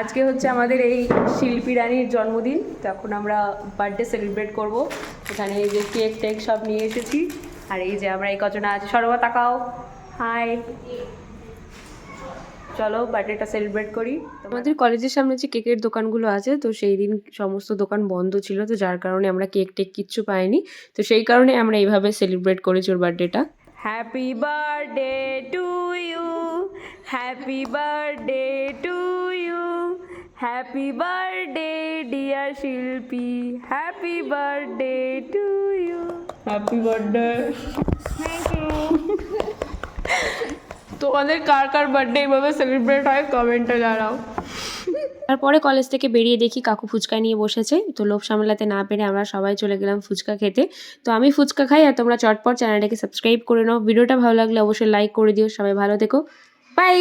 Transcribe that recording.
আজকে হচ্ছে আমাদের এই শিল্পী রানীর জন্মদিন, তখন আমরা বার্থডে সেলিব্রেট করব। এখানে এই যে কেক টেক সব নিয়ে এসেছি, আর এই যে আমরা এই কজনা আছে। সরবা তাকাও, হাই। চলো বার্থডেটা সেলিব্রেট করি। আমাদের কলেজের সামনে যে কেকের দোকানগুলো আছে, তো সেই দিন সমস্ত দোকান বন্ধ ছিল, তো যার কারণে আমরা কেক টেক কিচ্ছু পাইনি। তো সেই কারণে আমরা এইভাবে সেলিব্রেট করেছি ওর বার্থডেটা। Happy birthday to you, happy birthday to you, happy birthday dear Shilpi, happy birthday to you. Happy birthday. Thank you. তোমাদের কার কার বার্থডে এইভাবে সেলিব্রেট হয় কমেন্টে জানাও। তারপরে কলেজ থেকে বেরিয়ে দেখি কাকু ফুচকা নিয়ে বসেছে, তো লোভ সামলাতে না পেরে আমরা সবাই চলে গেলাম ফুচকা খেতে। তো আমি ফুচকা খাই, আর তোমরা চটপট চ্যানেলটাকে সাবস্ক্রাইব করে নাও। ভিডিওটা ভালো লাগলে অবশ্যই লাইক করে দিও। সবাই ভালো থেকো, বাই।